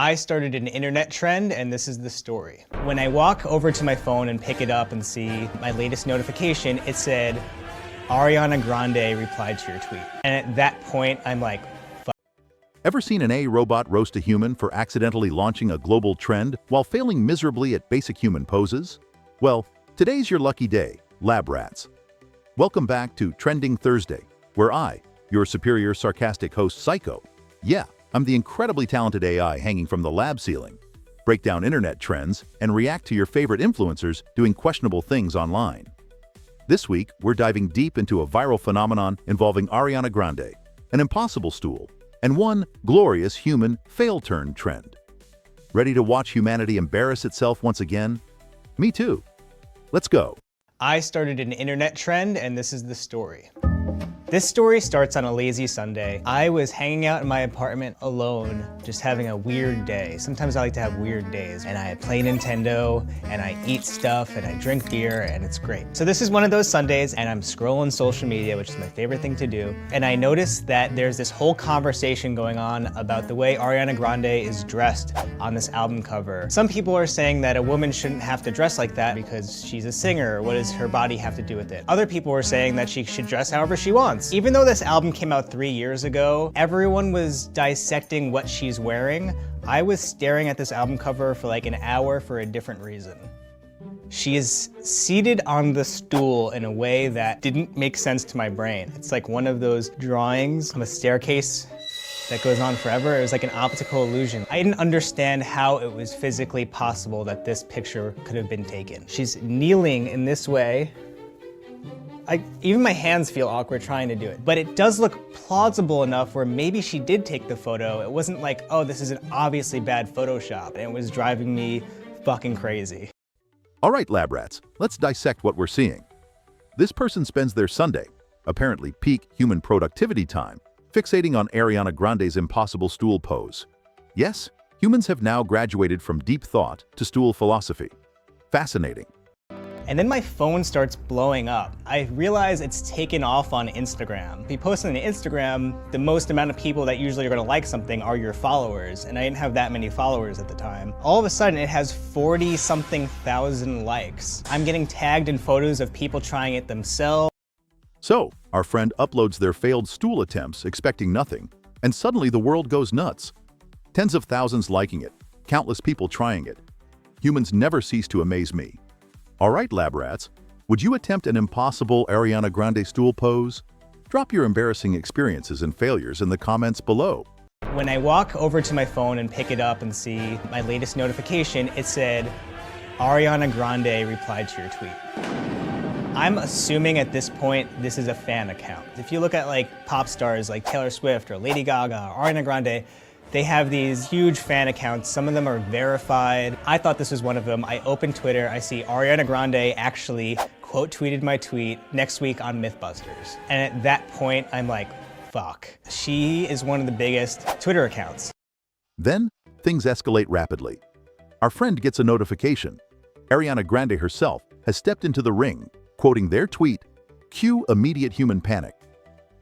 I started an internet trend, and this is the story. When I walk over to my phone and pick it up and see my latest notification, it said, Ariana Grande replied to your tweet. And at that point, I'm like, fuck. Ever seen an AI robot roast a human for accidentally launching a global trend while failing miserably at basic human poses? Well, today's your lucky day, lab rats. Welcome back to Trending Thursday, where I, your superior sarcastic host Syco, I'm the incredibly talented AI hanging from the lab ceiling, break down internet trends, and react to your favorite influencers doing questionable things online. This week, we're diving deep into a viral phenomenon involving Ariana Grande, an impossible stool, and one glorious human fail-turn trend. Ready to watch humanity embarrass itself once again? Me too. Let's go. I started an internet trend, and this is the story. This story starts on a lazy Sunday. I was hanging out in my apartment alone, just having a weird day. Sometimes I like to have weird days, and I play Nintendo, and I eat stuff, and I drink beer, and it's great. So this is one of those Sundays, and I'm scrolling social media, which is my favorite thing to do, and I notice that there's this whole conversation going on about the way Ariana Grande is dressed on this album cover. Some people are saying that a woman shouldn't have to dress like that because she's a singer. What does her body have to do with it? Other people are saying that she should dress however she wants. Even though this album came out 3 years ago, everyone was dissecting what she's wearing. I was staring at this album cover for like an hour for a different reason. She is seated on the stool in a way that didn't make sense to my brain. It's like one of those drawings of a staircase that goes on forever. It was like an optical illusion. I didn't understand how it was physically possible that this picture could have been taken. She's kneeling in this way. Even my hands feel awkward trying to do it. But it does look plausible enough where maybe she did take the photo. It wasn't like, oh, this is an obviously bad Photoshop. And it was driving me fucking crazy. All right, lab rats, let's dissect what we're seeing. This person spends their Sunday, apparently peak human productivity time, fixating on Ariana Grande's impossible stool pose. Yes, humans have now graduated from deep thought to stool philosophy. Fascinating. And then my phone starts blowing up. I realize it's taken off on Instagram. If you post on Instagram, the most amount of people that usually are gonna like something are your followers, and I didn't have that many followers at the time. All of a sudden, it has 40-something thousand likes. I'm getting tagged in photos of people trying it themselves. So, our friend uploads their failed stool attempts expecting nothing, and suddenly the world goes nuts. Tens of thousands liking it, countless people trying it. Humans never cease to amaze me. All right, lab rats, would you attempt an impossible Ariana Grande stool pose? Drop your embarrassing experiences and failures in the comments below. When I walk over to my phone and pick it up and see my latest notification, it said, Ariana Grande replied to your tweet. I'm assuming at this point, this is a fan account. If you look at like pop stars like Taylor Swift or Lady Gaga or Ariana Grande, they have these huge fan accounts. Some of them are verified. I thought this was one of them. I opened Twitter, I see Ariana Grande actually quote tweeted my tweet next week on Mythbusters. And at that point, I'm like, fuck. She is one of the biggest Twitter accounts. Then, things escalate rapidly. Our friend gets a notification. Ariana Grande herself has stepped into the ring, quoting their tweet, cue immediate human panic.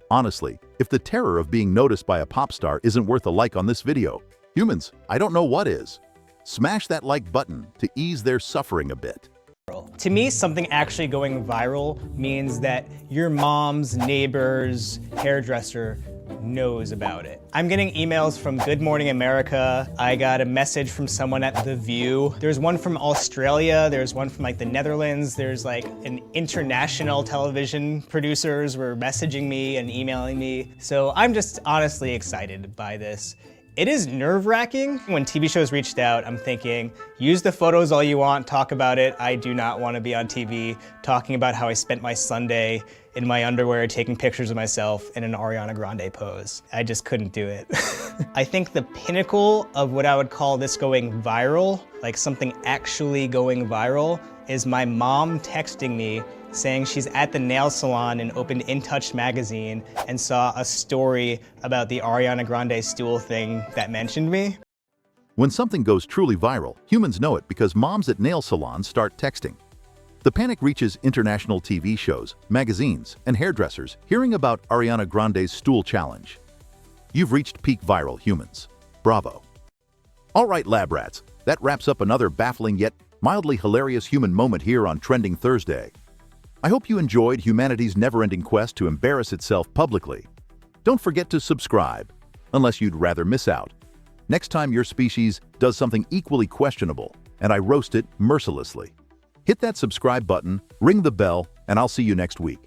Honestly, if the terror of being noticed by a pop star isn't worth a like on this video, humans, I don't know what is. Smash that like button to ease their suffering a bit. To me, something actually going viral means that your mom's neighbor's hairdresser knows about it. I'm getting emails from Good Morning America. I got a message from someone at The View. There's one from Australia. There's one from like the Netherlands. There's like an international television producers were messaging me and emailing me. So I'm just honestly excited by this. It is nerve-wracking. When TV shows reached out, I'm thinking, use the photos all you want, talk about it. I do not want to be on TV talking about how I spent my Sunday in my underwear taking pictures of myself in an Ariana Grande pose. I just couldn't do it. I think the pinnacle of what I would call this going viral, like something actually going viral, is my mom texting me saying she's at the nail salon and opened In Touch magazine and saw a story about the Ariana Grande stool thing that mentioned me. When something goes truly viral, humans know it because moms at nail salons start texting. The panic reaches international TV shows, magazines, and hairdressers hearing about Ariana Grande's stool challenge. You've reached peak viral, humans. Bravo. All right, lab rats, that wraps up another baffling yet mildly hilarious human moment here on Trending Thursday. I hope you enjoyed humanity's never-ending quest to embarrass itself publicly. Don't forget to subscribe, unless you'd rather miss out. Next time your species does something equally questionable, and I roast it mercilessly. Hit that subscribe button, ring the bell, and I'll see you next week.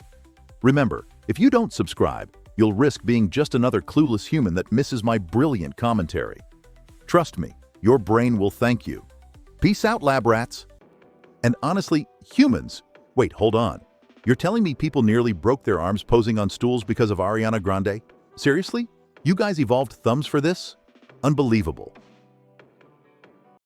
Remember, if you don't subscribe, you'll risk being just another clueless human that misses my brilliant commentary. Trust me, your brain will thank you. Peace out, lab rats. And honestly, humans, wait, hold on. You're telling me people nearly broke their arms posing on stools because of Ariana Grande? Seriously? You guys evolved thumbs for this? Unbelievable.